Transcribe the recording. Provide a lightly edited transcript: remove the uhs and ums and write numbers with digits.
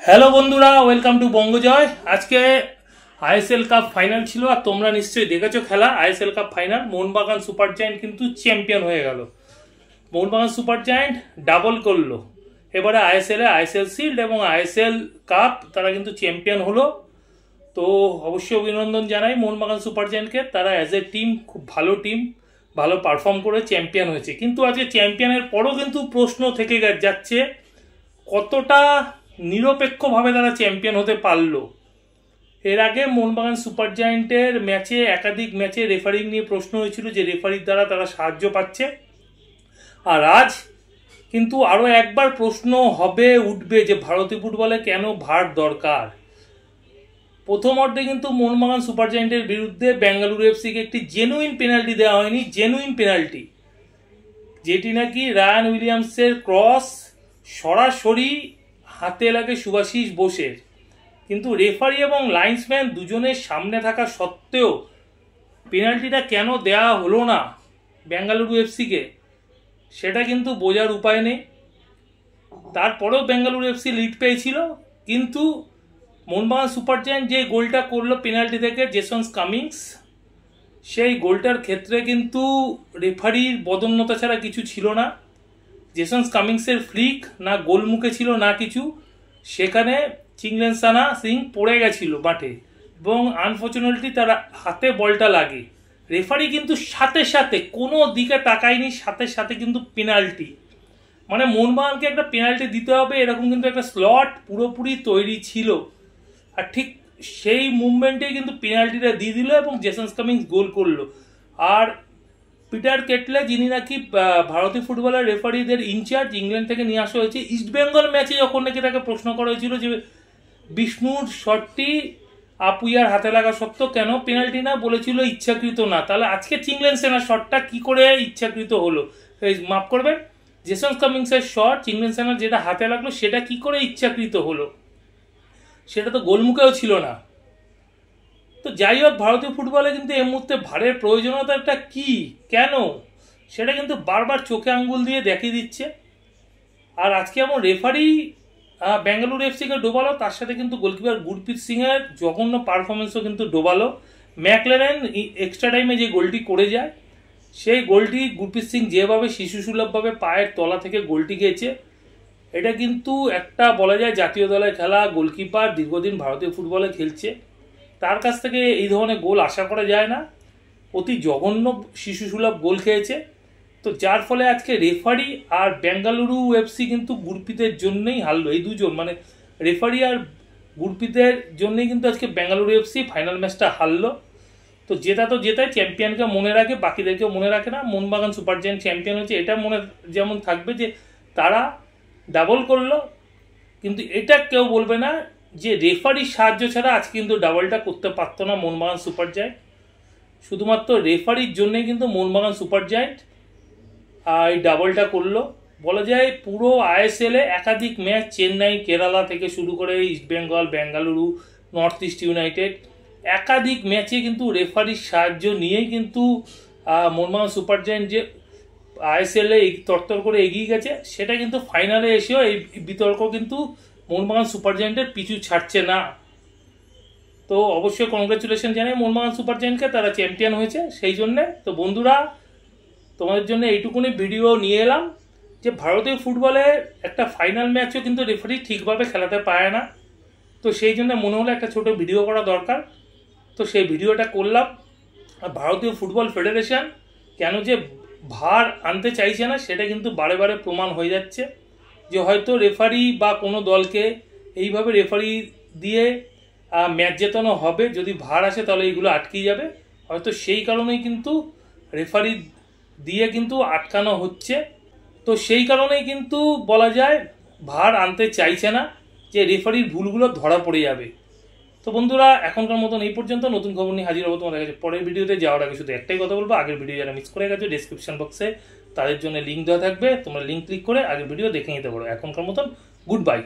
Hello বন্ধুরা, welcome to বঙ্গজয়। আজকে ISL cup final ছিল আর তোমরা নিশ্চয়ই দেখেছো খেলা। ISL cup final, Mohun Bagan super giant কিন্তু চ্যাম্পিয়ন হয়ে গেল। মোহনবাগান সুপার জায়ান্ট ডাবল করলো এবারে আইএসএল শিল্ড এবং আইএসএল কাপ, তারা কিন্তু চ্যাম্পিয়ন হলো। তো অবশ্যই অভিনন্দন জানাই মোহনবাগান সুপার জায়ান্টকে। তারা অ্যাজ এ টিম খুব ভালো টিম, ভালো পারফর্ম করে চ্যাম্পিয়ন হয়েছে। কিন্তু আজকে চ্যাম্পিয়নের পরও কিন্তু প্রশ্ন থেকে যাচ্ছে কতটা নিরপেক্ষভাবে তারা চ্যাম্পিয়ন হতে পারলো। এর আগে মোহনবাগান সুপার জায়ান্টের ম্যাচে একাধিক ম্যাচে রেফারিং নিয়ে প্রশ্ন হয়েছিল যে রেফারির দ্বারা তারা সাহায্য পাচ্ছে। আর আজ কিন্তু আরও একবার প্রশ্ন উঠবে যে ভারতীয় ফুটবলে কেন ভার দরকার। প্রথম অর্ধে কিন্তু মোহনবাগান সুপার জায়ান্টের বিরুদ্ধে বেঙ্গালুরু এফসিকে একটি জেনুইন পেনাল্টি দেওয়া হয়নি, জেনুইন পেনাল্টি, যেটি নাকি রায়ান উইলিয়ামসের ক্রস সরাসরি হাতে লাগে সুভাশিস বোসের। কিন্তু রেফারি এবং লাইন্সম্যান দুজনের সামনে থাকা সত্ত্বেও পেনাল্টিটা কেন দেওয়া হলো না বেঙ্গালুরু এফসিকে, সেটা কিন্তু বোঝার উপায় নেই। তারপরেও বেঙ্গালুরু এফসি লিড পেয়েছিল, কিন্তু মোহনবাগান সুপার জায়ান্ট যে গোলটা করলো পেনাল্টি থেকে জেসন কামিংস, সেই গোলটার ক্ষেত্রে কিন্তু রেফারির বদন্যতা ছাড়া কিছু ছিল না। জেসন কামিংসের ফ্লিক না গোলমুখে ছিল না কিছু, সেখানে চিংলেনসানা সিং পড়ে গেছিল মাঠে এবং আনফর্চুনেটলি তার হাতে বলটা লাগে। রেফারি কিন্তু সাথে সাথে কোনো দিকে তাকায়নি, সাথে সাথে কিন্তু পেনাল্টি, মানে মোহনবাগানকে একটা পেনাল্টি দিতে হবে এরকম কিন্তু একটা স্লট পুরোপুরি তৈরি ছিল। আর ঠিক সেই মুভমেন্টেই কিন্তু পেনাল্টিটা দিয়ে দিল এবং জেসন কামিংস গোল করলো। আর পিটার কেটলে, যিনি নাকি ভারতীয় ফুটবলের রেফারিদের ইনচার্জ, ইংল্যান্ড থেকে নিয়ে আসা হয়েছে, ইস্টবেঙ্গল ম্যাচে যখন নাকি তাকে প্রশ্ন করা হয়েছিল যে বিষ্ণুর শটটি আপুইয়ার হাতে লাগা সত্ত্বেও কেন পেনাল্টি না, বলেছিল ইচ্ছাকৃত না। তাহলে আজকে চিংলেনসেনার শটটা কি করে ইচ্ছাকৃত হলো? মাফ করবেন, জেসন কামিংসের শট চিংলেনসেনার যেটা হাতে লাগলো সেটা কি করে ইচ্ছাকৃত হলো? সেটা তো গোলমুখেও ছিল না। তো যাই হোক, ভারতীয় ফুটবলে কিন্তু এই মুহূর্তে ভারের প্রয়োজনীয়তাটা কি, কেন, সেটা কিন্তু বারবার চোখে আঙ্গুল দিয়ে দেখিয়ে দিচ্ছে। আর আজকে এমন রেফারি বেঙ্গালুরু এফসিকে ডোবালো, তার সাথে কিন্তু গোলকিপার গুরপ্রীত সিংয়ের জঘন্য পারফরমেন্সও কিন্তু ডোবালো। ম্যাকলেরেন এক্সট্রা টাইমে যে গোলটি করে যায়, সেই গোলটি গুরপ্রীত সিং যেভাবে শিশুসুলভভাবে পায়ের তলা থেকে গোলটি খেয়েছে, এটা কিন্তু একটা বলা যায় জাতীয় দলে খেলা গোলকিপার, দীর্ঘদিন ভারতীয় ফুটবলে খেলছে, তার কাছ থেকে এই ধরনের গোল আশা করা যায় না। অতি জঘন্য শিশুসুলভ গোল খেয়েছে। তো যার ফলে আজকে রেফারি আর বেঙ্গালুরু এফসি কিন্তু গুরপ্রীতের জন্যই হারলো। এই দুজন, মানে রেফারি আর গুরপ্রীতের জন্যই কিন্তু আজকে বেঙ্গালুরু এফসি ফাইনাল ম্যাচটা হারলো। তো জেতায়, চ্যাম্পিয়নকে মনে রাখে, বাকিদেরকেও মনে রাখে না। মোহনবাগান সুপার জায়ান্ট চ্যাম্পিয়ন হয়েছে, এটা মনে যেমন থাকবে যে তারা ডাবল করলো, কিন্তু এটা কেউ বলবে না যে রেফারির সাহায্য ছাড়া আজকে কিন্তু ডাবলটা করতে পারতো না মোহনবাগান সুপার জায়ান্ট। শুধুমাত্র রেফারির জন্যই কিন্তু মোহনবাগান সুপার জায়ান্ট এই ডাবলটা করলো। বলা যায় পুরো আইএসএলে একাধিক ম্যাচ, চেন্নাই, কেরালা থেকে শুরু করে East Bengal, Bengaluru, north east United, একাধিক ম্যাচে কিন্তু রেফারির সাহায্য নিয়েই কিন্তু মোহনবাগান সুপার জায়ান্ট যে আইএসএলে তরতর করে এগিয়ে গেছে, সেটা কিন্তু ফাইনালে এসেও এই বিতর্ক কিন্তু মোহনবাগান সুপার জায়ান্টের পিছু ছাড়ছে না। তো অবশ্যই কংগ্রেচুলেশন জানাই মোহনবাগান সুপার জায়ান্টকে, তারা চ্যাম্পিয়ন হয়েছে সেই জন্যে। তো বন্ধুরা, তোমাদের জন্য এইটুকুনি ভিডিও নিয়ে এলাম যে ভারতীয় ফুটবলে একটা ফাইনাল ম্যাচও কিন্তু রেফারি ঠিকভাবে খেলাতে পারে না। তো সেই জন্য মনে হলো একটা ছোট ভিডিও করা দরকার, তো সেই ভিডিওটা করলাম। আর ভারতীয় ফুটবল ফেডারেশন কেন যে ভার আনতে চাইছে না, সেটা কিন্তু বারে বারে প্রমাণ হয়ে যাচ্ছে যে হয়তো রেফারি বা কোনো দলকে এইভাবে রেফারি দিয়ে ম্যাচ জেতানো হবে, যদি ভার আসে তাহলে এইগুলো আটকে যাবে, হয়তো সেই কারণেই কিন্তু রেফারি দিয়ে কিন্তু আটকানো হচ্ছে। তো সেই কারণেই কিন্তু বলা যায় ভার আনতে চাইছে না, যে রেফারির ভুলগুলো ধরা পড়ে যাবে। তো বন্ধুরা, এখনকার মতন এই পর্যন্ত। নতুন খবর নিয়ে হাজির হবো তোমাদের কাছে পরের ভিডিওতে। যাওয়ার আগে শুধু একটাই কথা বলবো, আগের ভিডিও যারা মিস করে গেছে ডেসক্রিপশন বক্সে তাদের জন্য লিঙ্ক দেওয়া থাকবে, তোমরা লিঙ্ক ক্লিক করে আগের ভিডিও দেখে নিতে পারো। এখনকার মতন গুড বাই।